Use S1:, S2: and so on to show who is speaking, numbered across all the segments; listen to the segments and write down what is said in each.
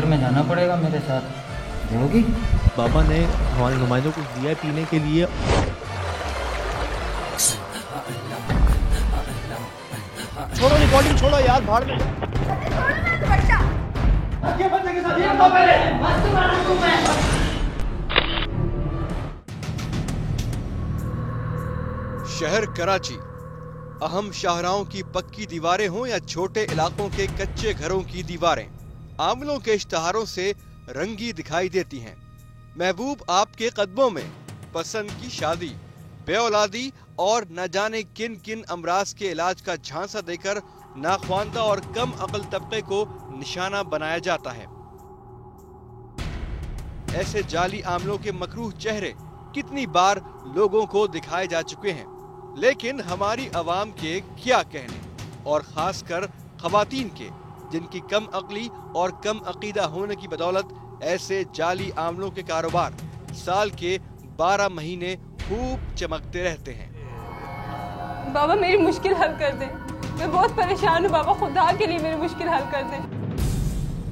S1: में जाना पड़ेगा मेरे साथ, देगी?
S2: बाबा ने हमारे नुमाइंदों को दिया पीने के लिए।
S3: छोड़ो रिकॉर्डिंग, छोड़ो यार, भाड़ में।
S4: शहर कराची, अहम शाहराहों की पक्की दीवारें हों या छोटे इलाकों के कच्चे घरों की दीवारें, आमलों के इश्तहारों से रंगी दिखाई देती हैं। महबूब आपके कदमों में, पसंद की शादी, बेऔलादी और न जाने किन किन अमराज के इलाज का झांसा देकर नाख्वानदा और कम अकल तबके को निशाना बनाया जाता है। ऐसे जाली आमलों के मकरूह चेहरे कितनी बार लोगों को दिखाए जा चुके हैं, लेकिन हमारी अवाम के क्या कहने, और खासकर खवातीन के, जिनकी कम अकली और कम अकीदा होने की बदौलत ऐसे जाली आमलों के कारोबार साल के 12 महीने खूब चमकते रहते हैं।
S5: बाबा मेरी मुश्किल हल कर दे, मैं बहुत परेशान हूँ बाबा, खुदा के लिए मेरी मुश्किल हल कर दे।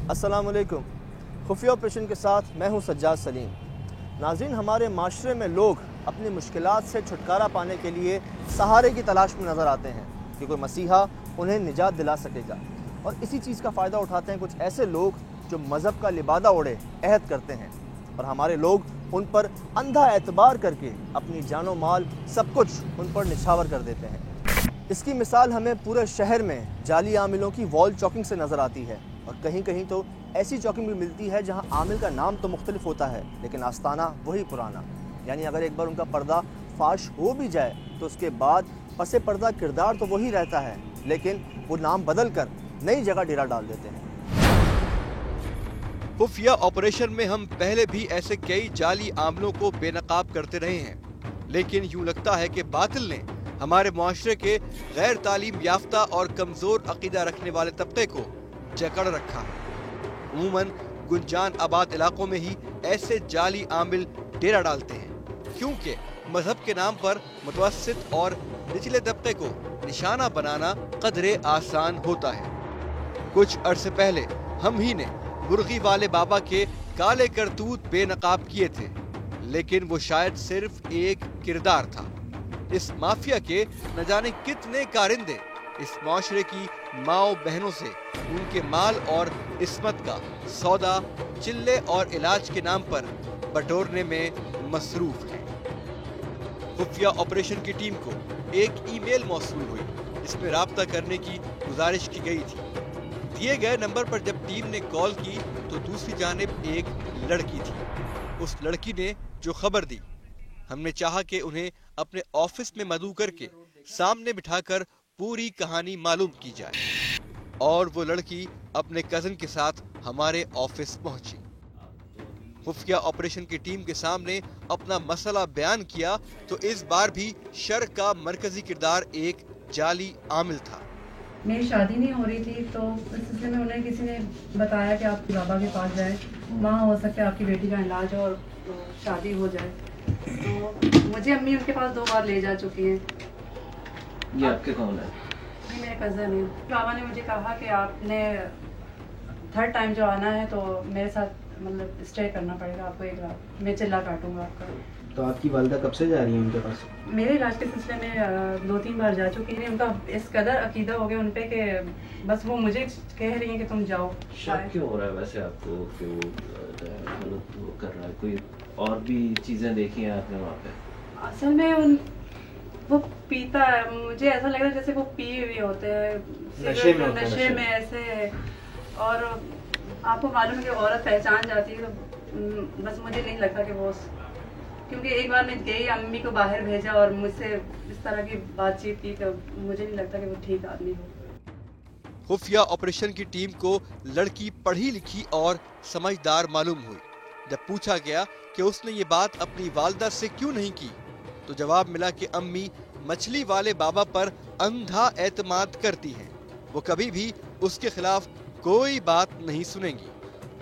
S3: अस्सलाम वालेकुम। खुफिया ऑपरेशन के साथ मैं हूँ सज्जाद सलीम। नाज़रीन, हमारे माशरे में लोग अपनी मुश्किलात से छुटकारा पाने के लिए सहारे की तलाश में नज़र आते हैं कि कोई मसीहा उन्हें निजात दिला सकेगा, और इसी चीज़ का फ़ायदा उठाते हैं कुछ ऐसे लोग जो मज़हब का लिबादा ओढ़े अहद करते हैं, और हमारे लोग उन पर अंधा एतबार करके अपनी जानो माल सब कुछ उन पर निछावर कर देते हैं। इसकी मिसाल हमें पूरे शहर में जाली आमिलों की वॉल चॉकिंग से नज़र आती है, और कहीं कहीं तो ऐसी चॉकिंग भी मिलती है जहां आमिल का नाम तो मुख्तलिफ होता है लेकिन आस्ताना वही पुराना। यानी अगर एक बार उनका पर्दा फाश हो भी जाए तो उसके बाद पसे पर्दा किरदार तो वही रहता है, लेकिन वो नाम बदल कर नई जगह डेरा डाल देते हैं।
S4: खुफिया ऑपरेशन में हम पहले भी ऐसे कई जाली आमलों को बेनकाब करते रहे हैं, लेकिन यूं लगता है कि बातिल ने हमारे मुआशरे के गैर तालीम याफ्ता और कमजोर अकीदा रखने वाले तबके को जकड़ रखा है। उमूमन गुंजान आबाद इलाकों में ही ऐसे जाली आमिल डेरा डालते हैं, क्योंकि मजहब के नाम पर मुतवस्सित और निचले तबके को निशाना बनाना कदरे आसान होता है। कुछ अरसे पहले हम ही ने मुर्गी वाले बाबा के काले करतूत बेनकाब किए थे, लेकिन वो शायद सिर्फ एक किरदार था। इस माफिया के न जाने कितने कारिंदे इस माशरे की माओ बहनों से उनके माल और इस्मत का सौदा चिल्ले और इलाज के नाम पर बटोरने में मसरूफ है। खुफिया ऑपरेशन की टीम को एक ईमेल मौसूल हुई जिसमें राब्ता करने की गुजारिश की गई थी। दिए गए नंबर पर जब टीम ने कॉल की तो दूसरी जानिब एक लड़की थी। उस लड़की ने जो खबर दी, हमने चाहा कि उन्हें अपने ऑफिस में मदऊ करके सामने बिठाकर पूरी कहानी मालूम की जाए, और वो लड़की अपने कजन के साथ हमारे ऑफिस पहुंची। खुफिया ऑपरेशन की टीम के सामने अपना मसला बयान किया तो इस बार भी शर का मरकजी किरदार एक जाली आमिल था।
S6: मेरी शादी नहीं हो रही थी, तो इस सिलसिले में उन्हें किसी ने बताया कि आप बाबा के पास जाए, वहाँ हो सकता है आपकी बेटी का इलाज हो और शादी हो जाए। तो मुझे अम्मी उनके पास 2 बार ले जा चुकी हैं।
S7: ये आपके कौन है?
S6: ये मेरे कज़न है। बाबा ने मुझे कहा कि आपने 3rd टाइम जो आना है तो मेरे साथ मतलब स्टे करना पड़ेगा आपको 1 रात, मैं चिल्ला काटूंगा आपका।
S7: तो आपकी वालिदा कब से जा रही है उनके पास?
S6: मेरे इलाज के सिलसिले में 2-3 बार जा चुकी हैं। उनका इस कदर अकीदा हो गया उन पे कि बस वो मुझे कह रही हैं कि तुम जाओ।
S7: शक क्यों हो रहा है वैसे आपको कि वो कर रहा है? कोई और भी चीज़ें देखी हैं आपने वहाँ पे?
S6: असल में वो पीता है, मुझे ऐसा लग रहा है जैसे वो पिए हुए होते हैं, नशे में ऐसे। और आपको मालूम है कि औरत पहचान जाती है, तो बस मुझे नहीं लगता कि वो, क्योंकि एक बार मैं गई, अम्मी को बाहर भेजा और मुझसे इस तरह की बातचीत की, तो मुझे नहीं लगता कि वो ठीक आदमी हो।
S4: खुफिया ऑपरेशन की टीम को लड़की पढ़ी लिखी और समझदार मालूम हुई। जब पूछा गया कि उसने ये बात अपनी वालिदा से क्यों नहीं की, तो जवाब मिला कि अम्मी मछली वाले बाबा पर अंधा एतमाद करती हैं, वो कभी भी उसके खिलाफ कोई बात नहीं सुनेंगी।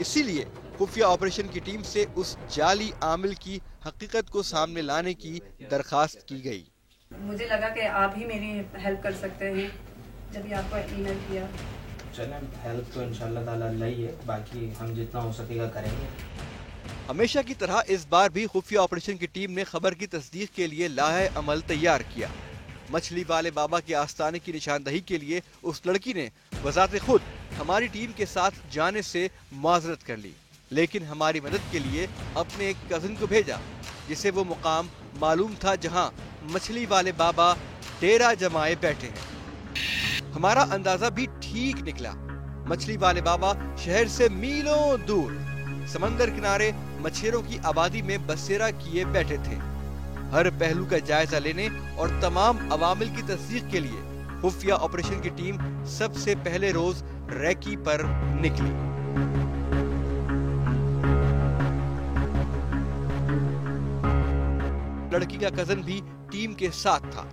S4: इसीलिए खुफिया ऑपरेशन की टीम से उस जाली आमिल की हकीकत को सामने लाने की दरखास्त की गई।
S6: मुझे लगा कि आप ही मेरी हेल्प कर सकते हैं, जब भी आपको ईमेल किया।
S8: चलें, हेल्प तो इंशाल्लाह ताला अल्लाह ही है, बाकी हम जितना हो सकेगा करेंगे।
S4: हमेशा की तरह इस बार भी खुफिया ऑपरेशन की टीम ने खबर की तस्दीक के लिए लाहे अमल तैयार किया। मछली वाले बाबा के आस्थाने की निशानदही के लिए उस लड़की ने वजात खुद हमारी टीम के साथ जाने से माजरत कर ली, लेकिन हमारी मदद के लिए अपने एक कजिन को भेजा जिसे वो मुकाम मालूम था जहां मछली वाले बाबा डेरा जमाए बैठे हैं। हमारा अंदाजा भी ठीक निकला। मछली वाले बाबा शहर से मीलों दूर समंदर किनारे मछेरों की आबादी में बसेरा किए बैठे थे। हर पहलू का जायजा लेने और तमाम अवामिल की तस्दीक के लिए खुफिया ऑपरेशन की टीम सबसे पहले रोज रैकी पर निकली। लड़की का कजन भी टीम के साथ था।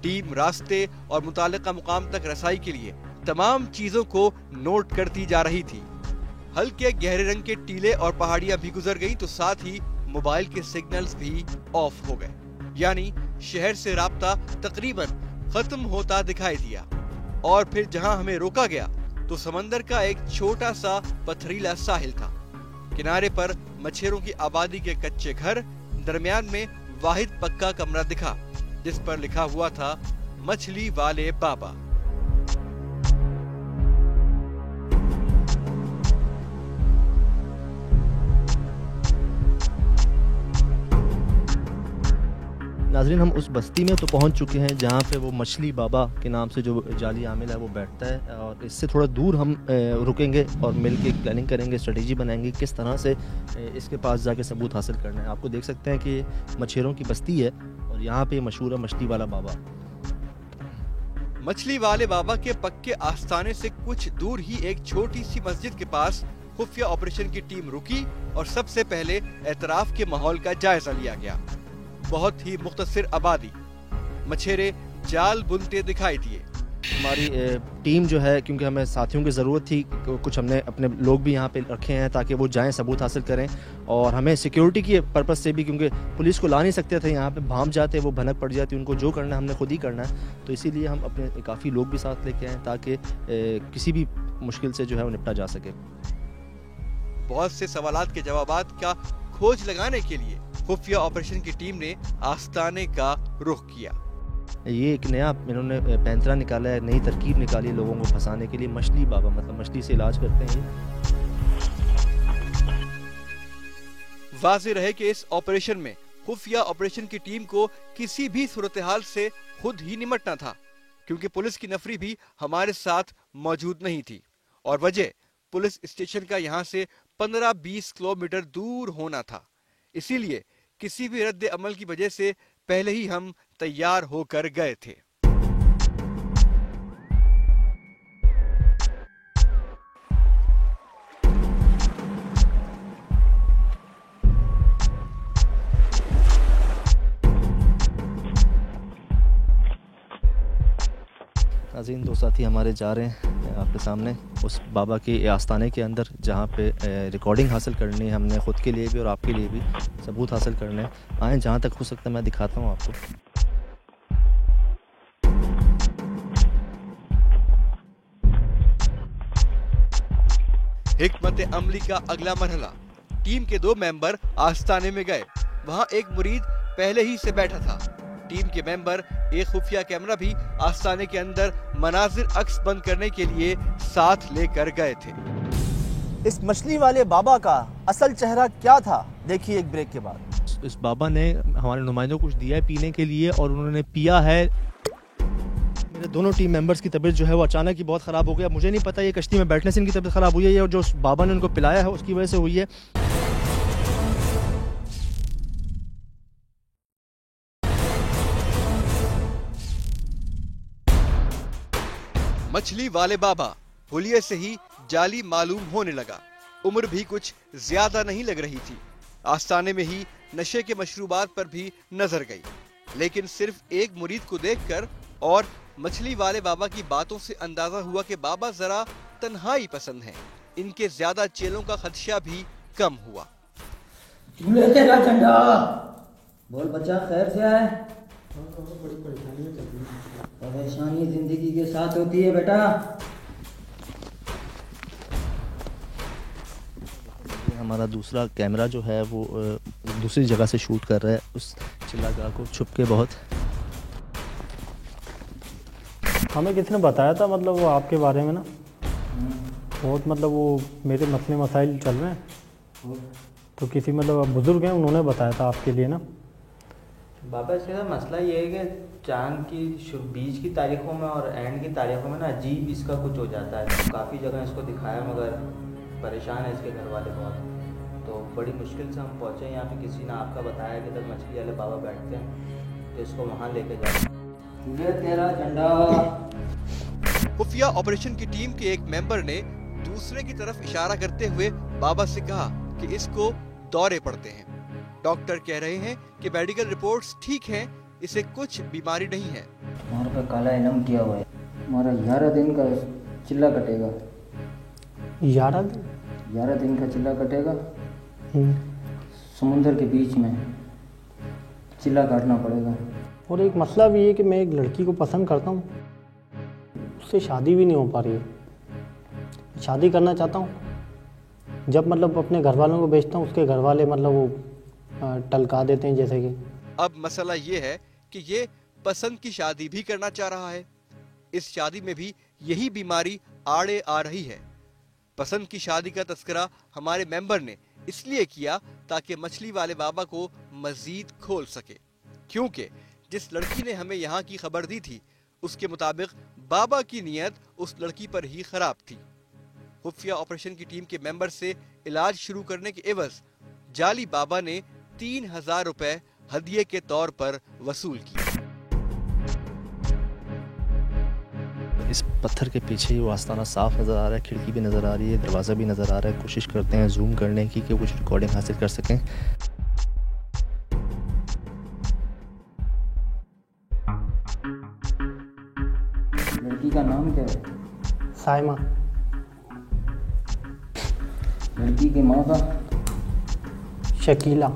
S4: टीम रास्ते और मुतालिका मुकाम तक रसाई के लिए तमाम चीजों को नोट करती जा रही थी। हल्के गहरे रंग के टीले और पहाड़ियां भी गुजर गईं तो साथ ही मोबाइल के सिग्नल्स भी ऑफ हो गए, यानी शहर से राब्ता तकरीबन खत्म होता दिखाई दिया। और फिर जहां हमें रोका गया तो समंदर का एक छोटा सा पथरीला साहिल था। किनारे पर मछेरों की आबादी के कच्चे घर, दरमियान में वाहिद पक्का कमरा दिखा जिस पर लिखा हुआ था मछली वाले बाबा।
S2: नाज़रीन, हम उस बस्ती में तो पहुंच चुके हैं जहां पे वो मछली बाबा के नाम से जो जाली आमिल है वो बैठता है, और इससे थोड़ा दूर हम रुकेंगे और मिल के प्लानिंग करेंगे, स्ट्रेटेजी बनाएंगे किस तरह से इसके पास जाके सबूत हासिल करना है। आपको देख सकते हैं कि मछेरों की बस्ती है और यहाँ पे मशहूर है मछली वाला बाबा।
S4: मछली वाले बाबा के पक्के आस्थाने से कुछ दूर ही एक छोटी सी मस्जिद के पास खुफिया ऑपरेशन की टीम रुकी और सबसे पहले एतराफ के माहौल का जायजा लिया गया। बहुत ही मुख्तसर आबादी, मछेरे जाल बुनते दिखाई दिए।
S2: हमारी टीम जो है, क्योंकि हमें साथियों की ज़रूरत थी, कुछ हमने अपने लोग भी यहाँ पे रखे हैं ताकि वो जाएं सबूत हासिल करें, और हमें सिक्योरिटी की पर्पज़ से भी, क्योंकि पुलिस को ला नहीं सकते थे यहाँ पे, भाम जाते वो भनक पड़ जाती, उनको जो करना है हमने खुद ही करना है। तो इसीलिए हम अपने काफ़ी लोग भी साथ लेके आए ताकि किसी भी मुश्किल से जो है वो निपटा जा सके।
S4: बहुत से सवालात के जवाबात का खोज लगाने के लिए खुफिया ऑपरेशन की टीम ने आस्ताने का रुख किया।
S2: ये एक नया इन्होंने पैंतरा निकाला है, नई तरकीब निकाली है लोगों को फंसाने के लिए। मछली बाबा मतलब मछली से इलाज करते हैं।
S4: वाज़ेह रहे कि इस ऑपरेशन में खुफिया ऑपरेशन की टीम को किसी भी सूरत हाल से खुद ही निपटना था, क्योंकि पुलिस की नफरी भी हमारे साथ मौजूद नहीं थी और वजह पुलिस स्टेशन का यहाँ से 15-20 किलोमीटर दूर होना था। इसीलिए किसी भी रद्द अमल की वजह से पहले ही हम तैयार होकर गए थे।
S2: नाज़रीन, दो साथी हमारे जा रहे हैं आपके सामने उस बाबा के आस्थाने के अंदर, जहाँ पे रिकॉर्डिंग हासिल करनी है हमने खुद के लिए भी और आपके लिए भी, सबूत हासिल करने हैं। आए, जहाँ तक हो सकता है मैं दिखाता हूँ आपको।
S4: हिकमत अमली का अगला मरहला, टीम के 2 मेंबर आस्थाने में गए। वहाँ एक मुरीद पहले ही से बैठा था। टीम के मेंबर एक खुफिया कैमरा भी आस्थाने के अंदर मनाजिर अक्स बंद करने के लिए साथ लेकर गए थे।
S3: इस मछली वाले बाबा का असल चेहरा क्या था, देखिए एक ब्रेक के बाद।
S2: इस बाबा ने हमारे नुमाइंदों को कुछ दिया है पीने के लिए और उन्होंने पिया है। मेरे दोनों टीम मेंबर्स की तबीयत जो है वो अचानक ही बहुत ख़राब हो गया। मुझे नहीं पता ये कश्ती में बैठने से इनकी तबीयत ख़राब हुई है और जो उस बाबा ने उनको पिलाया है उसकी वजह से हुई है।
S4: मछली वाले बाबा हुलिये से ही जाली मालूम होने लगा। उम्र भी कुछ ज्यादा नहीं लग रही थी। आस्थाने में ही नशे के मशरूबात पर भी नजर गई, लेकिन सिर्फ एक मुरीद को देखकर और मछली वाले बाबा की बातों से अंदाजा हुआ कि बाबा जरा तन्हाई पसंद हैं। इनके ज्यादा चेलों का खदशा भी कम हुआ।
S1: तेरा झंडा बोल बच्चा, खैर से आए? बड़ी परेशानी जिंदगी के साथ होती है बेटा।
S2: हमारा दूसरा कैमरा जो है वो दूसरी जगह से शूट कर रहा है उस चिल्लागाह को छुप के बहुत।
S9: हमें किसी ने बताया था मतलब वो आपके बारे में ना, बहुत मतलब वो मेरे मसले मसाइल चल रहे हैं, तो किसी मतलब बुज़ुर्ग हैं उन्होंने बताया था आपके लिए ना।
S8: बाबा इसका मसला ये है कि चांद की बीच की तारीखों में और एंड की तारीखों में ना अजीब इसका कुछ हो जाता है। काफ़ी जगह इसको दिखाया मगर परेशान है इसके घर वाले बहुत, तो बड़ी मुश्किल से हम पहुँचे यहाँ पे। किसी ने आपका बताया कि जब मछली वाले बाबा बैठते हैं तो इसको वहाँ लेके जाए।
S1: तेरा झंडा।
S4: खुफिया ऑपरेशन की टीम के एक मेंबर ने दूसरे की तरफ इशारा करते हुए बाबा से कहा कि इसको दौरे पड़ते हैं। डॉक्टर कह रहे हैं कि मेडिकल रिपोर्ट्स ठीक हैं, इसे कुछ बीमारी नहीं है।
S1: हमारे पे काला इनाम किया हुआ है, हमारा 11 दिन का चिल्ला कटेगा। 11 दिन का चिल्ला कटेगा, समुंदर के बीच में चिल्ला काटना पड़ेगा।
S9: और एक मसला भी है कि मैं एक लड़की को पसंद करता हूँ, उससे शादी भी नहीं हो पा रही है। शादी करना चाहता हूँ, जब मतलब अपने घर वालों को बेचता हूँ उसके घर वाले मतलब वो टलका देते हैं जैसे कि।
S4: अब मसला ये है कि ये पसंद की शादी भी करना चाह रहा है, इस शादी में भी यही बीमारी आड़े आ रही है। पसंद की शादी का तस्करा हमारे मेंबर ने इसलिए किया ताकि मछली वाले बाबा को मजीद खोल सके, क्योंकि जिस लड़की ने हमें यहाँ की खबर दी थी उसके मुताबिक बाबा की नीयत उस लड़की पर ही खराब थी। खुफिया ऑपरेशन की टीम के मेंबर से इलाज शुरू करने के एवज जाली बाबा ने 3000 रुपए हदिये के तौर पर वसूल किए।
S2: इस पत्थर के पीछे वो आस्ताना साफ नज़र आ रहा है, खिड़की भी नज़र आ रही है, दरवाज़ा भी नज़र आ रहा है। कोशिश करते हैं जूम करने की कि कुछ रिकॉर्डिंग हासिल कर सकें।
S1: लड़की का नाम क्या है?
S9: साइमा।
S1: लड़की की माँ का?
S9: शकीला।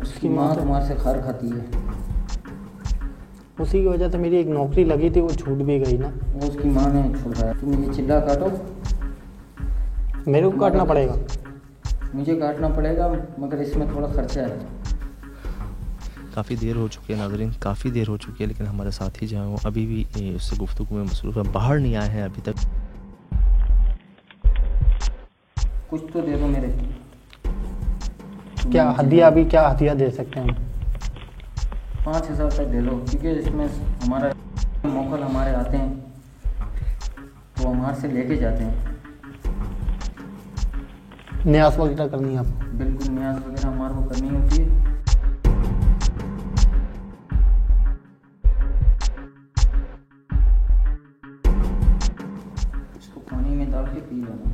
S1: उसकी माँ तुम्हारे से खार खाती है।
S9: उसी की वजह से मेरी एक नौकरी लगी थी, वो छूट भी गई ना।
S1: वो उसकी माँ ने छुड़वाया। तुम ये चिल्ला काटो।
S9: मेरे को काटना पड़ेगा?
S2: मुझे काटना पड़ेगा, मगर इसमें थोड़ा खर्चा है। काफ़ी देर हो चुकी है नाज़रीन, काफ़ी देर हो चुकी है, लेकिन हमारे साथी जो हैं वो अभी भी उससे गुफ्तगू में मसरूफ़ है, बाहर नहीं आए हैं अभी तक।
S1: कुछ तो दे दो मेरे।
S9: क्या हदिया, अभी क्या हदिया दे सकते हैं?
S1: 5000 तक दे दो, क्योंकि इसमें हमारा मोकल हमारे आते हैं तो हमारे से लेके जाते हैं।
S9: न्यास वगैरह करनी है आपको?
S1: बिल्कुल, न्यास वगैरह हमारे को करनी होती है। इसको पानी में डाल के पी लेना।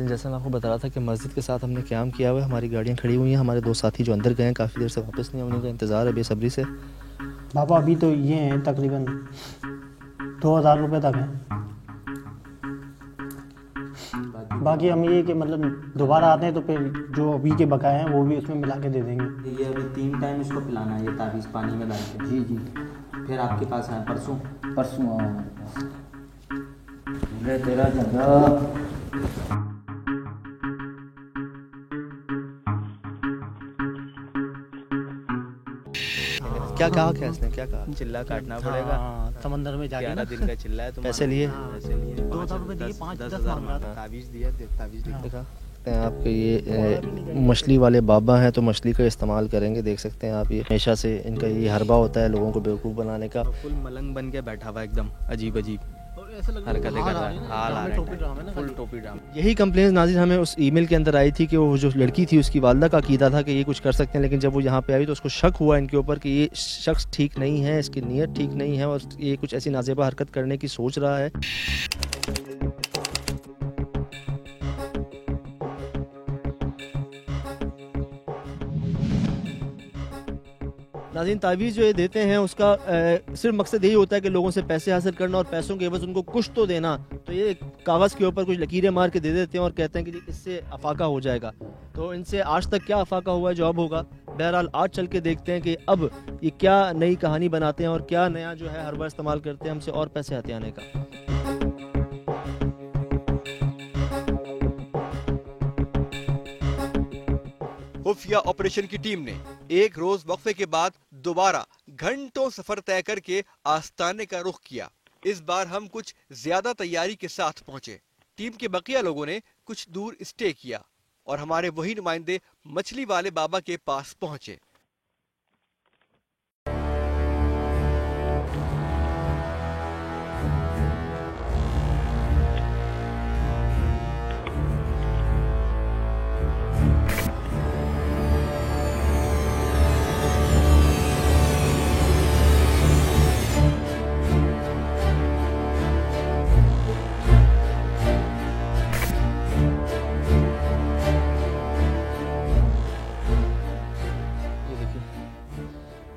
S2: जैसे मैं आपको बता रहा था कि मस्जिद के साथ हमने क़याम किया हुआ है, हमारी गाड़ियाँ खड़ी हुई हैं, हमारे दो साथी जो अंदर गए हैं काफ़ी देर से वापस नहीं, उन्हीं का इंतज़ार है बेसब्री से।
S9: बाबा अभी तो ये हैं तकरीबन 2000 रुपये तक हैं। बाकी हम ये कि मतलब दोबारा आते हैं तो फिर जो अभी के बकाए हैं वो भी उसमें मिला के दे देंगे।
S8: ये अभी 3 टाइम इसको पिलाना है, ये ताबीज़ पानी में डाल के।
S1: जी जी।
S8: फिर आपके पास आए परसों
S1: आओ हमारे पास। ले तेरा झंडा।
S2: क्या कहा, क्या इसने क्या कहा?
S10: चिल्ला काटना पड़ेगा।
S9: समंदर में जाके
S10: 11 दिन का चिल्ला है।
S2: पैसे लिए?
S9: 2000 रुपये दिए, 5-10 मांग रहा था।
S10: ताबीज़ दिया, ताबीज़ दिखा।
S2: आपके ये मछली वाले बाबा हैं तो मछली का इस्तेमाल करेंगे, देख सकते हैं आप। ये हमेशा से इनका ये हरबा होता है लोगों को बेवकूफ़ बनाने का।
S10: फुल मलंग बन के बैठा हुआ एकदम अजीब अजीब हरकतें कर रहा है। हाल आ रहा है, फुल टोपी ड्रामा।
S2: यही कंप्लेंट नाज़रीन हमें उस ईमेल के अंदर आई थी कि वो जो लड़की थी उसकी वालदा का अकीदा था कि ये कुछ कर सकते हैं, लेकिन जब वो यहाँ पे आई तो उसको शक हुआ इनके ऊपर कि ये शख्स ठीक नहीं है, इसकी नीयत ठीक नहीं है और ये कुछ ऐसी नाजेबा हरकत करने की सोच रहा है। नाज़रीन तावीज़ जो ये देते हैं उसका सिर्फ मकसद यही होता है कि लोगों से पैसे हासिल करना और पैसों के एवज उनको कुछ तो देना। तो ये कागज़ के ऊपर कुछ लकीरें मार के दे देते हैं और कहते हैं कि इससे अफाका हो जाएगा। तो इनसे आज तक क्या अफाका हुआ है, जॉब होगा। बहरहाल आज चल के देखते हैं कि अब ये क्या नई कहानी बनाते हैं और क्या नया जो है हरबा इस्तेमाल करते हैं हमसे और पैसे हथियाने का।
S4: खुफिया ऑपरेशन की टीम ने एक रोज वक्फे के बाद दोबारा घंटों सफर तय करके आस्ताने का रुख किया। इस बार हम कुछ ज्यादा तैयारी के साथ पहुंचे। टीम के बकिया लोगों ने कुछ दूर स्टे किया और हमारे वही नुमाइंदे मछली वाले बाबा के पास पहुंचे।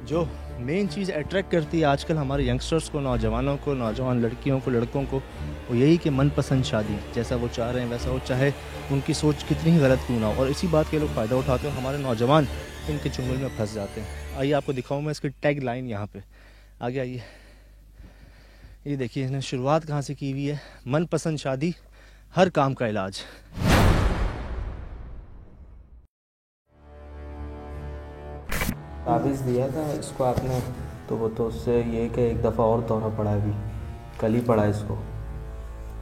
S2: जो मेन चीज़ अट्रैक्ट करती है आजकल हमारे यंगस्टर्स को, नौजवानों को, नौजवान लड़कियों को, लड़कों को, वो यही कि मनपसंद शादी, जैसा वो चाह रहे हैं वैसा हो, चाहे उनकी सोच कितनी ही गलत क्यों ना हो। और इसी बात के लोग फ़ायदा उठाते हैं, हमारे नौजवान इनके चुंगल में फंस जाते हैं। आइए आपको दिखाऊँ मैं इसकी टैग लाइन यहाँ पे आगे आइए। ये देखिए इसने शुरुआत कहाँ से की हुई है, मनपसंद शादी हर काम का इलाज।
S8: ताबीज़ दिया था इसको आपने, तो वो तो उससे ये कि एक दफ़ा और दौरा पड़ा, अभी कल ही पड़ा इसको।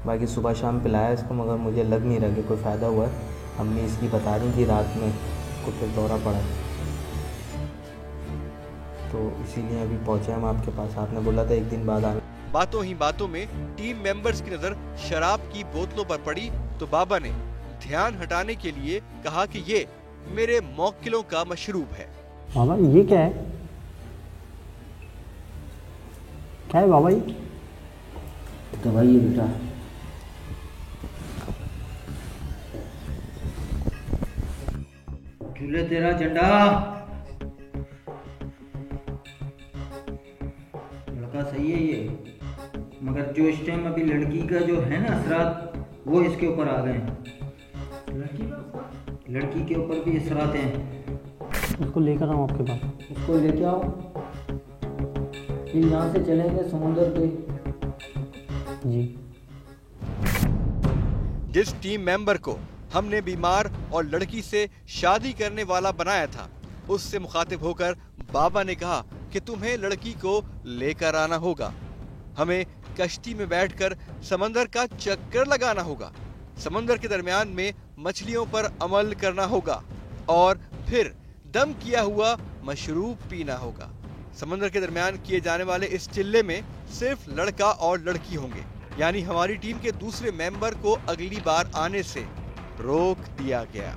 S8: बाकी सुबह शाम पिलाया इसको, मगर मुझे लग नहीं रहा कि कोई फ़ायदा हुआ है। अम्मी इसकी बता रही थी रात में को फिर दौरा पड़ा, तो इसीलिए अभी पहुँचे हम आपके पास। आपने बोला था एक दिन बाद आने।
S4: बातों ही बातों में टीम मेंबर्स की नजर शराब की बोतलों पर पड़ी तो बाबा ने ध्यान हटाने के लिए कहा कि ये मेरे मौक्किलों का मशरूब है।
S9: बाबा ये क्या है? क्या है बाबा ये?
S1: दवाई है बेटा। झूले तेरा झंडा। लड़का सही है ये, मगर जो इस टाइम अभी लड़की का जो है ना असरात, वो इसके ऊपर आ गए हैं। लड़की के ऊपर भी असरात हैं।
S9: उसको लेकर आओ आपके पास।
S1: उसको लेके आओ, फिर यहाँ से चलेंगे समुंदर पे।
S9: जी।
S4: जिस टीम मेंबर को हमने बीमार और लड़की से शादी करने वाला बनाया था, उससे मुखातिब होकर बाबा ने कहा कि तुम्हें लड़की को लेकर आना होगा, हमें कश्ती में बैठकर समंदर का चक्कर लगाना होगा, समंदर के दरमियान में मछलियों पर अमल करना होगा और फिर दम किया हुआ मशरूब पीना होगा। समंदर के दरमियान किए जाने वाले इस चिल्ले में सिर्फ लड़का और लड़की होंगे, यानी हमारी टीम के दूसरे मेंबर को अगली बार आने से रोक दिया गया।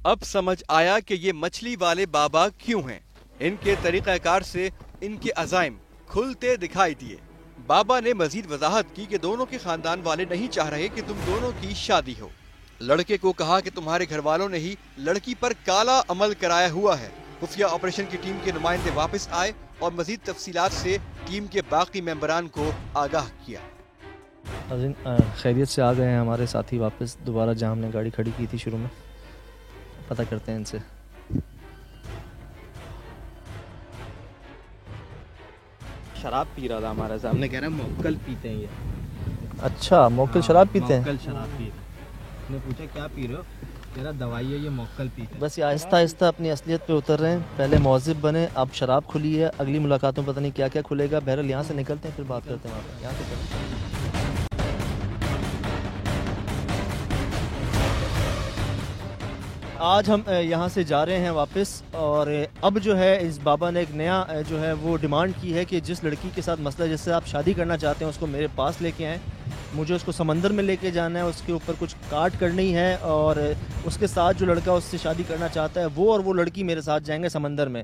S4: अब समझ आया कि ये मछली वाले बाबा क्यों हैं। इनके तरीक़ाकार से इनके अज़ाइम खुलते दिखाई दिए। बाबा ने मजीद वजाहत की कि दोनों के खानदान वाले नहीं चाह रहे कि तुम दोनों की शादी हो। लड़के को कहा कि तुम्हारे घर वालों ने ही लड़की पर काला अमल कराया हुआ है। खुफिया ऑपरेशन की टीम के नुमाइंदे वापस आए और मजीद तफसीलात से टीम के बाकी मेंबरान को आगाह किया।
S2: खैरियत से आ गए हैं हमारे साथी वापस दोबारा, जहाँ हमने गाड़ी खड़ी की थी शुरू में। पता करते हैं इनसे।
S10: शराब पी रहा था हमारे सामने, कह रहा है मोक्कल पीते हैं ये।
S2: अच्छा, मोक्कल शराब पीते हैं?
S10: मोक्कल शराब पीते हैं। ने पूछा क्या पी रहे हो, कह रहा दवाई है ये, मोक्कल पीते हैं।
S2: बस ये आहिस्ता आहिस्ता अपनी असलियत पे उतर रहे हैं। पहले मौजिब बने, अब शराब खुली है, अगली मुलाकातों में पता नहीं क्या क्या खुलेगा। बहरहाल यहाँ से निकलते हैं, फिर बात करते हैं वहाँ पर। यहाँ से चलते हैं। आज हम यहाँ से जा रहे हैं वापस, और अब जो है इस बाबा ने एक नया जो है वो डिमांड की है कि जिस लड़की के साथ मसला, जिससे आप शादी करना चाहते हैं, उसको मेरे पास लेके आएँ। मुझे उसको समंदर में लेके जाना है, उसके ऊपर कुछ काट करनी है, और उसके साथ जो लड़का उससे शादी करना चाहता है वो और वो लड़की मेरे साथ जाएंगे समंदर में।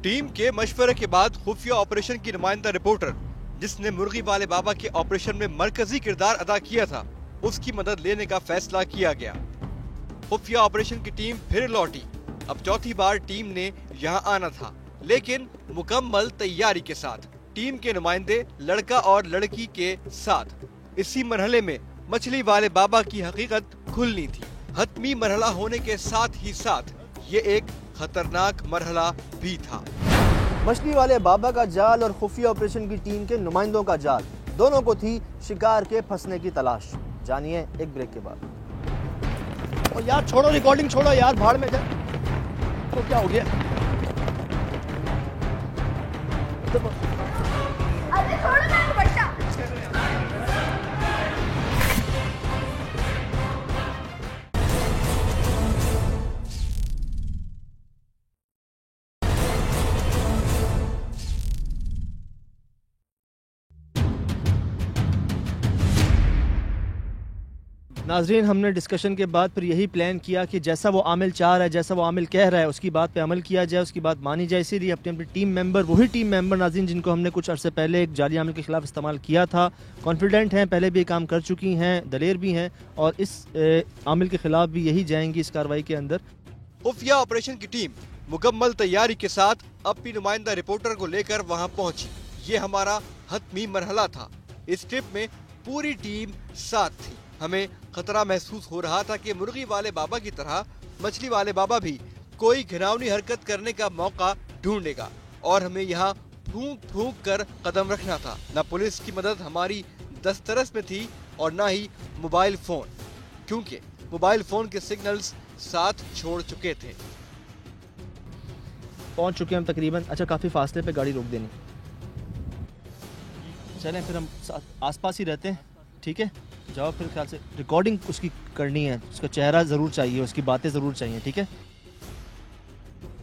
S4: टीम के मशवरे के बाद खुफिया ऑपरेशन की नुमाइंदा रिपोर्टर, जिसने मुर्गी वाले बाबा के ऑपरेशन में मरकजी किरदार अदा किया था, उसकी मदद लेने का फैसला किया गया। खुफिया ऑपरेशन की टीम फिर लौटी। अब चौथी बार टीम ने यहाँ आना था, लेकिन मुकम्मल तैयारी के साथ। टीम के नुमाइंदे लड़का और लड़की के साथ। इसी मरहले में मछली वाले बाबा की हकीकत खुलनी थी। हतमी मरहला होने के साथ ही साथ ये एक खतरनाक मरहला भी था।
S3: मछली वाले बाबा का जाल और खुफिया ऑपरेशन की टीम के नुमाइंदों का जाल, दोनों को थी शिकार के फंसने की तलाश। जानिए एक ब्रेक के बाद। और यार छोड़ो, रिकॉर्डिंग छोड़ो यार, भाड़ में जा। तो क्या हो गया?
S11: अरे छोड़ो ना बच्चा।
S2: नाजरीन, हमने डिस्कशन के बाद फिर यही प्लान किया कि जैसा वो आमिल चाह रहा है, जैसा वो आमिल कह रहा है, उसकी बात पे अमल किया जाए, उसकी बात मानी जाए। इसीलिए अपने अपने टीम मेंबर, वही टीम मेंबर नाजरीन जिनको हमने कुछ अरसे पहले एक जाली आमिल के खिलाफ इस्तेमाल किया था, कॉन्फिडेंट हैं, पहले भी काम कर चुकी हैं, दलेर भी हैं और इस आमिल के खिलाफ भी यही जाएंगी इस कार्रवाई के अंदर।
S4: खुफिया ऑपरेशन की टीम मुकम्मल तैयारी के साथ अपनी नुमाइंदा रिपोर्टर को लेकर वहां पहुंची। ये हमारा हतमी मरहला था। इस ट्रिप में पूरी टीम साथ थी। हमें खतरा महसूस हो रहा था कि मुर्गी वाले बाबा की तरह मछली वाले बाबा भी कोई घिनौनी हरकत करने का मौका ढूंढेगा और हमें यहाँ फूंक फूंक कर कदम रखना था। न पुलिस की मदद हमारी दस्तरस में थी और न ही मोबाइल फोन, क्योंकि मोबाइल फोन के सिग्नल्स साथ छोड़ चुके थे।
S2: पहुंच चुके हम तकरीबन। अच्छा, काफ़ी फासले पे गाड़ी रोक देनी। चलें फिर, हम आसपास ही रहते हैं, ठीक है? जाओ फिर। ख्याल से रिकॉर्डिंग उसकी करनी है, उसका चेहरा ज़रूर चाहिए, उसकी बातें ज़रूर चाहिए, ठीक है?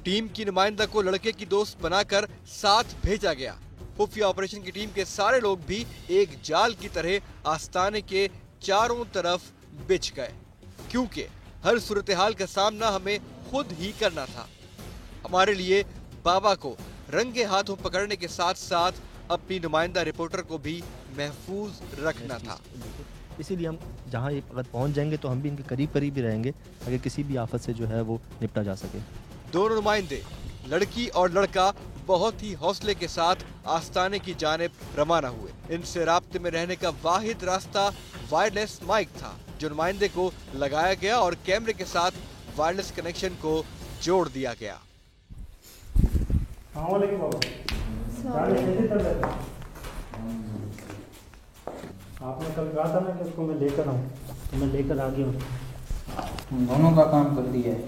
S4: टीम की नुमाइंदा को लड़के की दोस्त बनाकर साथ भेजा गया। खुफिया ऑपरेशन की टीम के सारे लोग भी एक जाल की तरह आस्ताने के चारों तरफ बिछ गए, क्योंकि हर सूरत हाल का सामना हमें खुद ही करना था। हमारे लिए बाबा को रंगे हाथों पकड़ने के साथ साथ अपनी नुमाइंदा रिपोर्टर को भी महफूज रखना था।
S2: इसीलिए हम जहाँ ये अगर पहुँच जाएंगे तो हम भी इनके करीब करीब ही रहेंगे, अगर किसी भी आफत से जो है वो निपटा जा सके।
S4: दोनों नुमाइंदे, लड़की और लड़का, बहुत ही हौसले के साथ आस्ताने की जानिब रवाना हुए। इनसे राब्ते में रहने का वाहिद रास्ता वायरलेस माइक था, जो नुमाइंदे को लगाया गया और कैमरे के साथ वायरलेस कनेक्शन को जोड़ दिया गया।
S9: आपने कल कहा था ना कि उसको मैं लेकर आऊँ, तो मैं लेकर आ गया हूँ।
S1: हम दोनों का काम कर दिया है।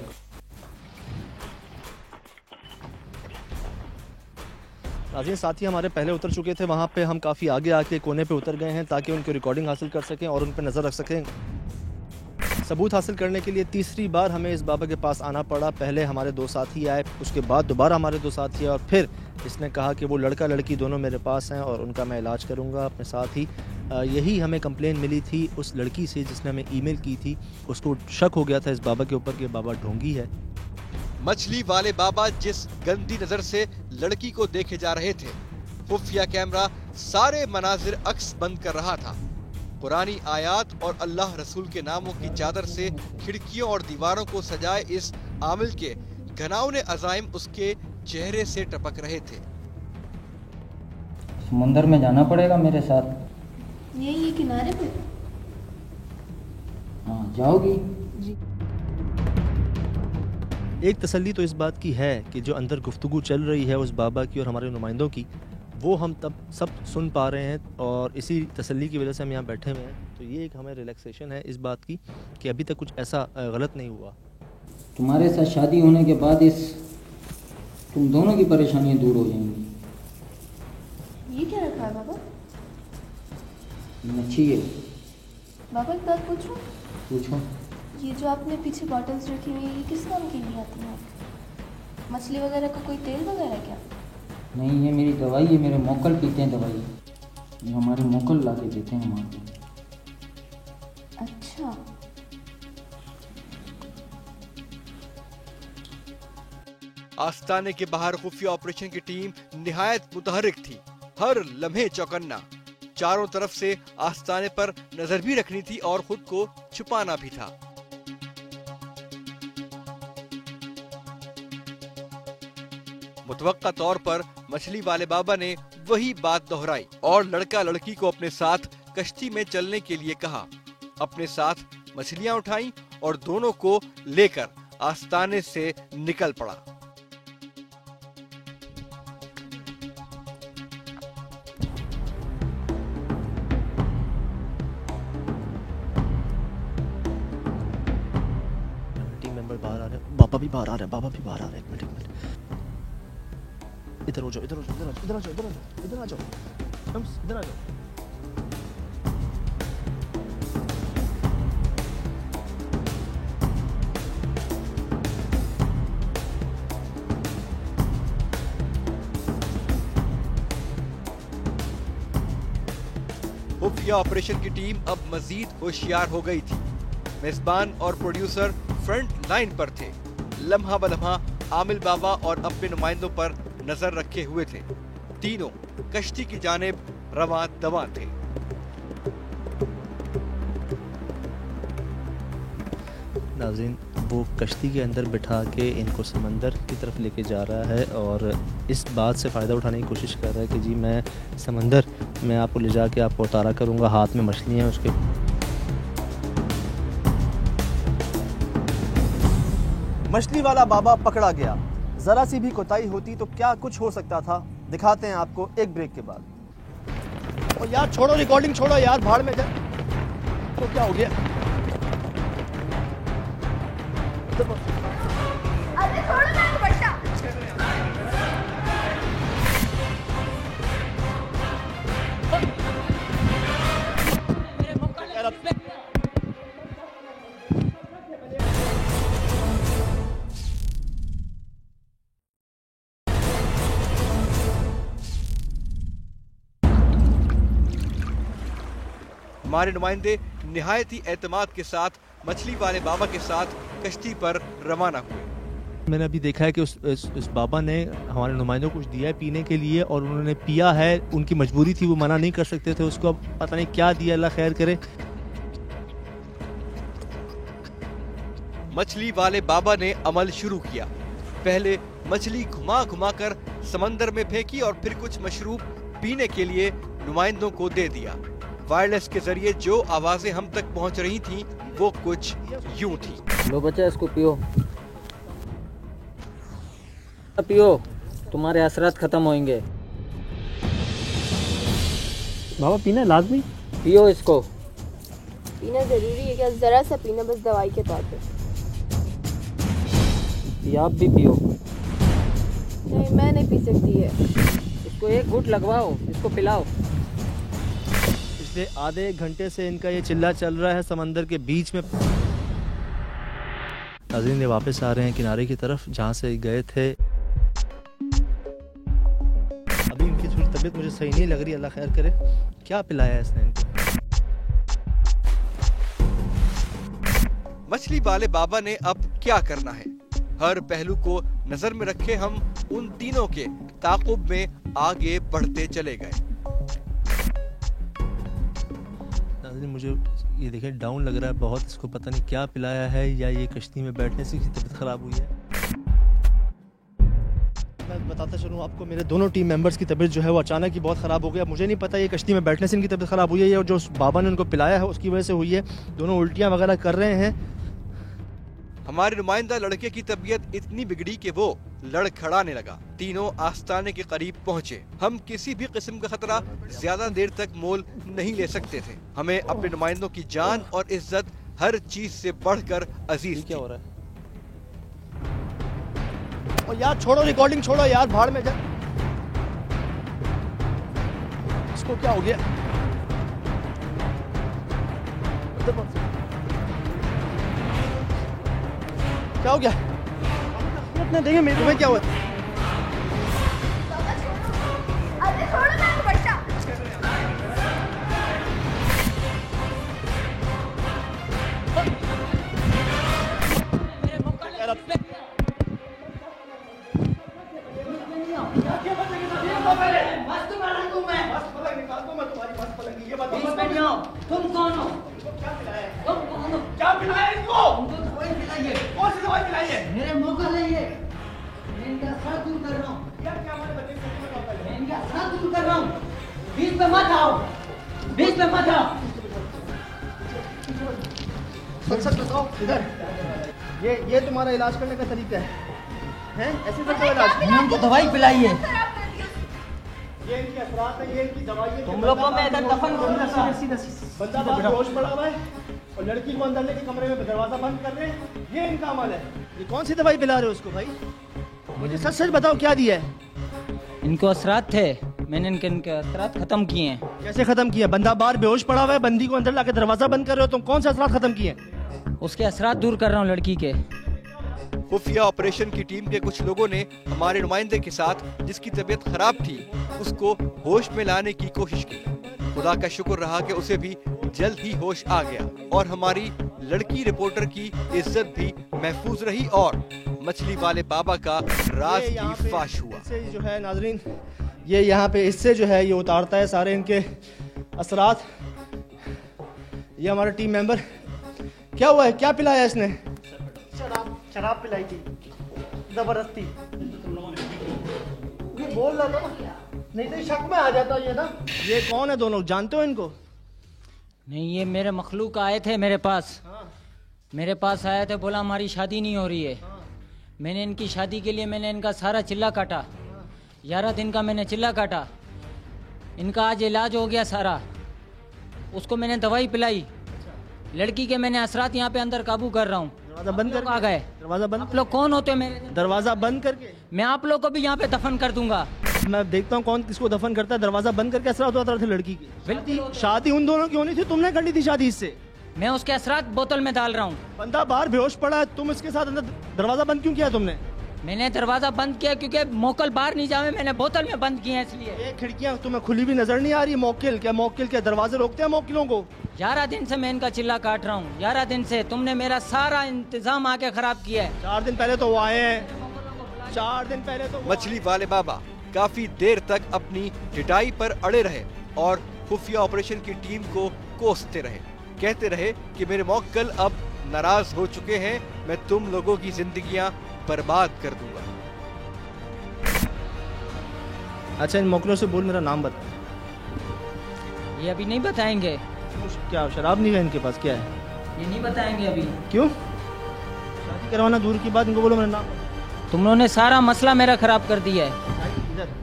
S2: नाज़रीन, साथी हमारे पहले उतर चुके थे, वहाँ पे हम काफ़ी आगे आके कोने पे उतर गए हैं ताकि उनकी रिकॉर्डिंग हासिल कर सकें और उन पर नज़र रख सकें। सबूत हासिल करने के लिए तीसरी बार हमें इस बाबा के पास आना पड़ा। पहले हमारे दो साथी आए, उसके बाद दोबारा हमारे दो साथी आए और फिर इसने कहा कि वो लड़का लड़की दोनों मेरे पास हैं और उनका मैं इलाज करूंगा अपने साथ ही। यही हमें कंप्लेन मिली थी उस लड़की से जिसने हमें ईमेल की थी। उसको शक हो गया था इस बाबा के ऊपर कि बाबा ढोंगी है।
S4: मछली वाले बाबा जिस गंदी नजर से लड़की को देखे जा रहे थे, खुफिया कैमरा सारे मनाजिर अक्स बंद कर रहा था। कुरानी आयात और अल्लाह रसूल के नामों की चादर से खिड़कियों और दीवारों को सजाए इस आमिल के घनाउने अज़ाइम उसके चेहरे से टपक रहे थे।
S1: समुंदर में जाना पड़ेगा मेरे साथ।
S11: ये किनारे पे?
S1: हाँ, जाओगी?
S11: जी।
S2: एक तसल्ली तो इस बात की है कि जो अंदर गुफ्तगू चल रही है उस बाबा की और हमारे नुमाइंदों की, वो हम तब सब सुन पा रहे हैं और इसी तसल्ली की वजह से हम यहाँ बैठे हुए हैं। तो ये एक हमें रिलैक्सेशन है इस बात की कि अभी तक कुछ ऐसा गलत नहीं हुआ।
S1: तुम्हारे साथ शादी होने के बाद तुम दोनों की परेशानियाँ दूर हो जाएंगी।
S11: ये क्या रखा है बाबा?
S1: मच्छी है।
S11: बाबा एक बात पूछूं?
S1: पूछो।
S11: ये जो आपने पीछे बॉटल्स रखी हुई है, ये किस काम के लिए आती है? मछली वगैरह का कोई तेल वगैरह क्या?
S1: नहीं, ये मेरी दवाई है। मेरे मोकल पीते हैं दवाई, ये हमारे मोकल ला के देते हैं हमारे।
S11: अच्छा।
S4: आस्ताने के बाहर खुफिया ऑपरेशन की टीम निहायत मुतहर्रिक थी। हर लम्हे चौकन्ना, चारों तरफ से आस्ताने पर नजर भी रखनी थी और खुद को छुपाना भी था। मुतवक्का तौर पर मछली वाले बाबा ने वही बात दोहराई और लड़का लड़की को अपने साथ कश्ती में चलने के लिए कहा। अपने साथ मछलियां उठाई और दोनों को लेकर आस्ताने से निकल पड़ा।
S2: भी बाहर आ रहा है, बाबा भी बाहर आ रहा है। एक मिनट इधर हो जाओ, इधर हो जाओ, इधर आ जाओ, इधर आ जाओ, इधर आ जाओ, इधर आ जाओ।
S4: खुफिया ऑपरेशन की टीम अब मजीद होशियार हो गई थी। मेजबान और प्रोड्यूसर फ्रंट लाइन पर थे, लम्हा बलम्हा आमिल बाबा और अपने नुमाइंदों पर नजर रखे हुए थे। तीनों कश्ती की जानिब रवां दवां थे।
S2: नाज़रीन, वो कश्ती के अंदर बिठा के इनको समंदर की तरफ लेके जा रहा है और इस बात से फ़ायदा उठाने की कोशिश कर रहा है कि जी मैं समंदर में आपको ले जाके आपको उतारा करूँगा, हाथ में मछलियाँ हैं उसके।
S3: मछली वाला बाबा पकड़ा गया। ज़रा सी भी कोताही होती तो क्या कुछ हो सकता था, दिखाते हैं आपको एक ब्रेक के बाद।
S2: और यार छोड़ो, रिकॉर्डिंग छोड़ो यार, भाड़ में जा। तो क्या हो गया?
S11: अरे छोड़ो ना बच्चा।
S4: हमारे नुमाइंदे निहायत ही एतमाद के साथ मछली वाले बाबा के साथ कश्ती पर रवाना हुए।
S2: मैंने अभी देखा है कि उस बाबा ने हमारे नुमाइंदों को कुछ दिया है पीने के लिए और उन्होंने पिया है, उनकी मजबूरी थी, वो मना नहीं कर सकते थे उसको। अब पता नहीं क्या दिया, अल्लाह खैर करे।
S4: मछली वाले बाबा ने अमल शुरू किया। पहले मछली घुमा घुमा कर समंदर में फेंकी और फिर कुछ मशरूब पीने के लिए नुमाइंदों को दे दिया। वायरलेस के जरिए जो आवाजें हम तक पहुंच रही थीं, वो कुछ यूं थी।
S1: लो बच्चा, इसको पियो, पियो, तुम्हारे असरात खत्म होंगे।
S9: बाबा पीना लाजमी,
S1: पियो इसको।
S11: पीना जरूरी है क्या? जरा सा पीना, बस दवाई के तौर पे।
S1: आप भी पियो।
S11: नहीं, मैं नहीं पी सकती है।
S1: इसको एक घूंट लगवाओ, इसको पिलाओ।
S2: पिछले आधे घंटे से इनका ये चिल्ला चल रहा है समंदर के बीच में। नाज़रीन, ये वापस आ रहे हैं किनारे की तरफ जहाँ से गए थे। अभी इनकी थोड़ी तबीयत मुझे सही नहीं लग रही, अल्लाह खैर करे। क्या पिलाया है इसने इनको?
S4: मछली वाले बाबा ने अब क्या करना है, हर पहलू को नजर में रखे हम उन तीनों के ताक़ुब में आगे बढ़ते चले गए।
S2: मुझे ये देखें डाउन लग रहा है बहुत, इसको पता नहीं क्या पिलाया है या ये कश्ती में बैठने से इसकी तबीयत ख़राब हुई है। मैं बताता चलूँ आपको, मेरे दोनों टीम मेंबर्स की तबीयत जो है वो अचानक ही बहुत ख़राब हो गई। मुझे नहीं पता ये कश्ती में बैठने से इनकी तबीयत ख़राब हुई है या जो उस बाबा ने उनको पिलाया है उसकी वजह से हुई है। दोनों उल्टियाँ वगैरह कर रहे हैं।
S4: हमारे नुमाइंदा लड़के की तबीयत इतनी बिगड़ी कि वो लड़खड़ाने लगा। तीनों आस्ताने के करीब पहुंचे। हम किसी भी किस्म का खतरा ज्यादा देर तक मोल नहीं ले सकते थे। हमें अपने नुमाइंदों की जान और इज्जत हर चीज से बढ़कर अजीज।
S2: क्या हो रहा है? और यार छोड़ो, रिकॉर्डिंग छोड़ो यार, भाड़ में जा। इसको क्या हो गया? क्या हो गया? इतना देंगे मेरे में क्या हुआ?
S11: अरे छोड़ो ना बच्चा।
S1: तुम कौन हो?
S3: क्या पिलाया इसको?
S1: दवाई पिलाइए।
S3: कौन सी दवाई पिलाई है?
S1: मेरे मुंह को लाइए। मैं इनका सर दूर कर रहा हूँ।
S3: क्या हमारे बच्चे को
S1: मैं इनका सर दूर कर रहा हूँ। बीच में मत आओ, बीच में मत आओ।
S2: सच बताओ इधर। ये तुम्हारा इलाज करने का तरीका है? हैं? ऐसे करते हो इलाज?
S1: उनको दवाई पिलाइए।
S3: ये इनकी असरात है, ये इनकी दवाई है।
S1: तुम लोग को मैं इधर दफन करूंगा।
S3: बंदा बेहोश पड़ा हुआ है और लड़की को अंदर लेके कमरे में दरवाजा बंद कर रहे हैं, ये इनका अमल है। ये कौन सी दवाई पिला रहे हो उसको भाई? मुझे सच सच बताओ क्या दिया है?
S12: इनको असरात थे, मैंने इनके असरात खत्म किए हैं।
S2: कैसे खत्म किए? बंदा बाहर बेहोश पड़ा हुआ है, बंदी को अंदर लाके दरवाजा बंद कर रहे हो, तुम कौन से असरात खत्म किए?
S12: उसके असरात दूर कर रहा हूँ लड़की के।
S4: खुफिया ऑपरेशन की टीम के कुछ लोगों ने हमारे नुमाइंदे के साथ, जिसकी तबीयत खराब थी, उसको होश में लाने की कोशिश की। खुदा का शुक्र रहा कि उसे भी जल्द ही होश आ गया और हमारी लड़की रिपोर्टर की इज्जत भी महफूज रही और मछली वाले बाबा का राज भी फाश हुआ।
S2: इससे जो है नाजरीन, ये यहाँ पे इससे जो है ये उतारता है सारे इनके असरात। ये हमारा टीम मेंबर, क्या हुआ है, क्या पिलाया इसने?
S3: शराब पिलाई थी जबरदस्ती। ये बोल रहा था, नहीं तो शक में आ जाता ये ना।
S2: ये कौन है दोनों, जानते हो इनको?
S12: नहीं, ये मेरे मखलूक आए थे मेरे पास। मेरे पास आए थे, बोला हमारी शादी नहीं हो रही है। मैंने इनकी शादी के लिए मैंने इनका सारा चिल्ला काटा, 11 दिन का मैंने चिल्ला काटा। इनका आज इलाज हो गया सारा, उसको मैंने दवाई पिलाई। लड़की के मैंने असरात यहाँ पे अंदर काबू कर रहा हूँ।
S2: दरवाजा बंद कर
S12: आ गए।
S2: दरवाजा बंद।
S12: आप लोग कौन होते हो? मेरे
S2: दरवाजा बंद करके
S12: मैं आप लोग को भी यहाँ पे दफन कर दूंगा।
S2: मैं देखता हूँ कौन किसको दफन करता है। दरवाजा बंद करके असरात उतार थे लड़की की।
S12: बिल्कुल।
S2: शादी उन दोनों की होनी थी, तुमने कर ली थी शादी इससे।
S12: मैं उसके असरात बोतल में डाल रहा हूँ।
S2: बंदा बाहर बेहोश पड़ा है, तुम इसके साथ अंदर दरवाजा बंद क्यों किया तुमने?
S12: मैंने दरवाजा बंद किया क्योंकि मोकल बाहर नहीं जावे, मैंने बोतल में बंद किया इसलिए।
S2: ये खिड़कियां तुम्हें खुली भी नजर नहीं आ रही? मोकिल क्या दरवाजे रोकते हैं मोकिलों को?
S12: 11 दिन से मैं इनका चिल्ला काट रहा हूँ, 11 दिन से। तुमने मेरा सारा इंतजाम आके खराब किया है।
S2: 4 दिन पहले तो वो आए हैं, 4 दिन पहले तो
S4: मछली वाले बाबा काफी देर तक अपनी पिटाई पर अड़े रहे और खुफिया ऑपरेशन की टीम को कोसते रहे। कहते रहे कि मेरे मौक्कल अब नाराज हो चुके हैं, मैं तुम लोगों की जिंदगियां बर्बाद कर दूंगा।
S2: अच्छा, इन मोकलों से बोल मेरा नाम बता।
S12: ये अभी नहीं बताएंगे।
S2: क्या शराब नहीं है इनके पास, क्या है?
S12: ये नहीं बताएंगे अभी।
S2: क्यों? शादी करवाना दूर की बात, इनको बोलो मेरा नाम।
S12: तुम लोगों ने सारा मसला मेरा खराब कर दिया है।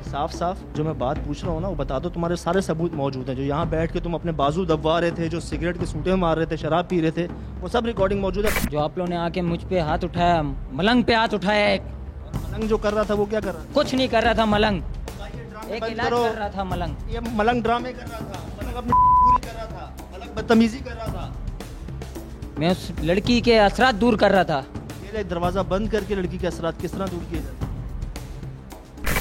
S2: साफ साफ जो मैं बात पूछ रहा हूँ ना वो बता दो। तुम्हारे सारे सबूत मौजूद हैं। जो यहाँ बैठ के तुम अपने बाजू दबवा रहे थे, जो सिगरेट के सूटे मार रहे थे, शराब पी रहे थे, वो सब रिकॉर्डिंग मौजूद है।
S12: जो आप लोगों ने आके मुझ पे हाथ उठाया, मलंग पे हाथ उठाया। एक
S2: मलंग जो कर रहा था वो क्या कर रहा था?
S12: कुछ नहीं कर रहा था मलंग, एक इलाज कर रहा था मलंग।
S2: ये मलंग ड्रामे कर रहा था, मलंग अपनी पूरी कर रहा था, मलंग बदतमीजी कर रहा था।
S12: मैं उस लड़की के असरात दूर कर रहा था।
S2: ये दरवाजा बंद करके लड़की के असरात किस तरह दूर किए जाते?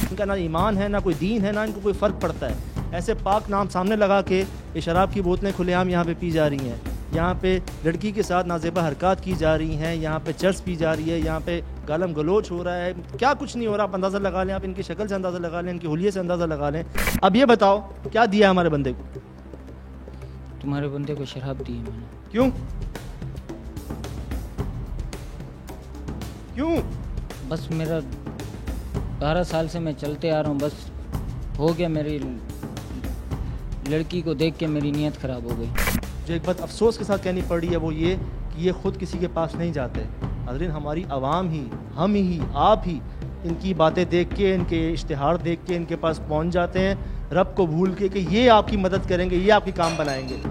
S2: इनका ना ईमान है, ना कोई दीन है, ना इनको कोई फ़र्क पड़ता है। ऐसे पाक नाम सामने लगा के ये शराब की बोतलें खुलेआम यहाँ पे पी जा रही हैं। यहाँ पे लड़की के साथ नाजेबा हरकत की जा रही हैं, यहाँ पे चर्च पी जा रही है, यहाँ पे गालम गलोच हो रहा है। क्या कुछ नहीं हो रहा, आप अंदाज़ा लगा लें, आप इनकी शक्ल से अंदाज़ा लगा लें, इनकी हुलिये से अंदाज़ा लगा लें। अब ये बताओ क्या दिया हमारे बंदे को?
S12: तुम्हारे बंदे को शराब दी है मैंने।
S2: क्यों? क्यों?
S12: बस मेरा 12 साल से मैं चलते आ रहा हूँ, बस हो गया। मेरी लड़की को देख के मेरी नीयत ख़राब हो गई।
S2: जो एक बात अफसोस के साथ कहनी पड़ी है वो ये कि ये ख़ुद किसी के पास नहीं जाते। नाज़रीन, हमारी आवाम ही, हम ही, आप ही इनकी बातें देख के, इनके इश्तिहार देख के इनके पास पहुँच जाते हैं, रब को भूल के कि ये आपकी मदद करेंगे, ये आपकी काम बनाएंगे।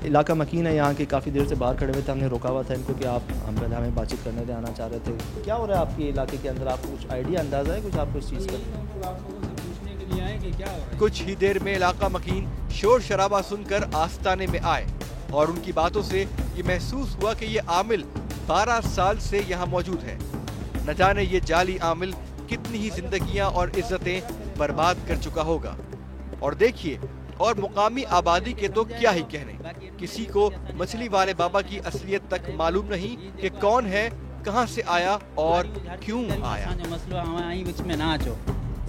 S2: इलाका मकीन है यहाँ के, काफ़ी देर से बाहर खड़े हुए थे, हमने रोका हुआ था इनको कि आप हम पहले हमें बातचीत करने थे, आना चाह रहे थे। क्या हो रहा है आपके इलाके के अंदर? आपको कुछ आइडिया, अंदाज़ा है कुछ आपको इस चीज़ का?
S4: कुछ ही देर में इलाका मकीन शोर शराबा सुनकर आस्ताने में आए और उनकी बातों से ये महसूस हुआ कि ये आमिल 12 साल से यहाँ मौजूद है। न जाने ये जाली आमिल कितनी ही जिंदगियां और इज्जतें बर्बाद कर चुका होगा। और देखिए, और मुकामी आबादी के तो क्या ही कहने, किसी को मछली वाले बाबा की असलियत तक मालूम नहीं कि कौन है, कहां से आया और क्यों आया।
S10: मसलो आई बीच में ना अचो,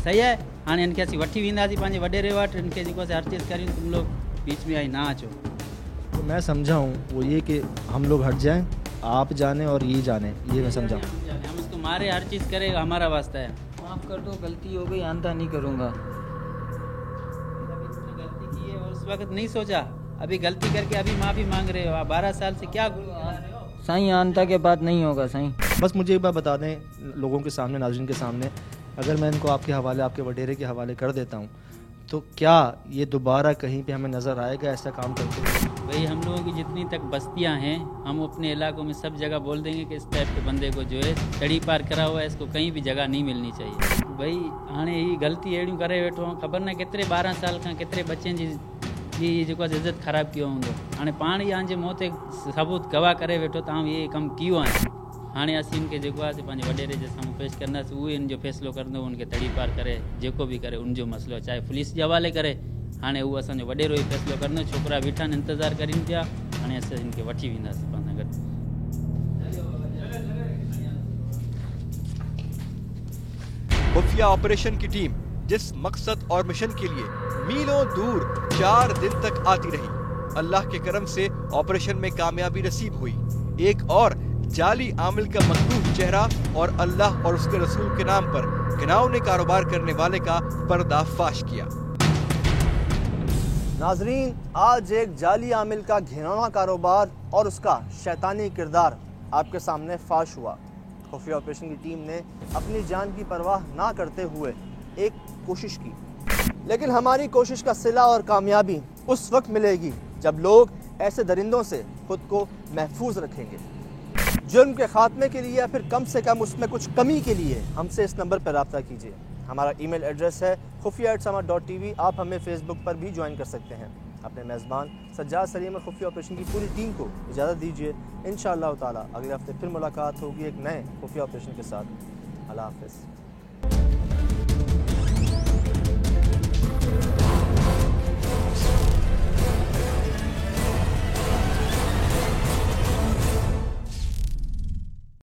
S10: सही है। हाँ, इनके असीं वठी वेंदासीं पंहिंजे वॾेरे वटि, इनके जेको हर चीज़ करियूं, तुम लोग बीच में आई ना अचो।
S2: तो मैं समझा हूँ वो ये कि हम लोग हट जाएं, आप जाने और ये जाने, ये मैं समझा।
S10: हम इसको मारे, हर चीज़ करे, हमारा वास्ता है।
S12: माफ़ कर दो, गलती हो गई, आंदा नहीं करूँगा।
S10: गलती की है और उस वक्त नहीं सोचा, अभी गलती करके अभी माफ़ी मांग रहे हो। आप 12 साल से क्या
S12: साईं, आंदा के बाद नहीं होगा साईं।
S2: बस मुझे एक बात बता दें लोगों के सामने, नाज़रीन के सामने, अगर मैं इनको आपके हवाले, आपके वडेरे के हवाले कर देता हूँ तो क्या ये दोबारा कहीं पे हमें नज़र आएगा ऐसा काम करते हुए?
S10: भाई हम लोगों की जितनी तक बस्तियां हैं, हम अपने इलाकों में सब जगह बोल देंगे कि इस टाइप के बंदे को जो है तड़ी पार करा हुआ है, इसको कहीं भी जगह नहीं मिलनी चाहिए। भाई हाणे ही गलती अड़ियों करे वेठो, खबर न केतरे 12 साल का केतरे बच्चे जी जो इज्जत ख़राब किया होंगे। हाँ पाण ही आंजे मौत सबूत गवाह करे वेठो तो ये कम कियो है। हाँ असीं इनके जो वडेरे जे साम्हूं पेश कंदासीं, उहे इन जो फैसलो कंदो, उनके तड़ी पार करे जेको भी करे उनजो मसलो चाहे पुलिस जे हवाले करे। हाँ उहो असांजो वडेरो ही फैसलो कंदो। छोकरा बीठा आहिनि इंतज़ार करीनि पिया, हाणे असां इनके वठी वेंदासीं पाण सां गॾु।
S4: खुफिया ऑपरेशन की टीम जिस मकसद और मिशन के लिए मीलों दूर 4 दिन तक आती रही, अल्लाह के करम से ऑपरेशन में कामयाबी नसीब हुई। एक और जाली आमिल का मखलूक चेहरा और अल्लाह और उसके रसूल के नाम पर घिनौने कारोबार करने वाले का पर्दाफाश किया।
S3: नाजरीन, आज एक जाली आमिल का घिनौना कारोबार और उसका शैतानी किरदार आपके सामने फाश हुआ। खुफिया ऑपरेशन की टीम ने अपनी जान की परवाह ना करते हुए एक कोशिश की, लेकिन हमारी कोशिश का सिला और कामयाबी उस वक्त मिलेगी जब लोग ऐसे दरिंदों से खुद को महफूज रखेंगे। जुर्म के खात्मे के लिए या फिर कम से कम उसमें कुछ कमी के लिए हमसे इस नंबर पर रब्ता कीजिए। हमारा ईमेल एड्रेस है khufia@sama.tv। आप हमें फेसबुक पर भी ज्वाइन कर सकते हैं। अपने मेज़बान सज्जाद सलीम और खुफिया ऑपरेशन की पूरी टीम को इजाज़त दीजिए। इंशाअल्लाह ताला अगले हफ्ते फिर मुलाकात होगी एक नए खुफिया ऑपरेशन के साथ। अल्लाह हाफ़िज़।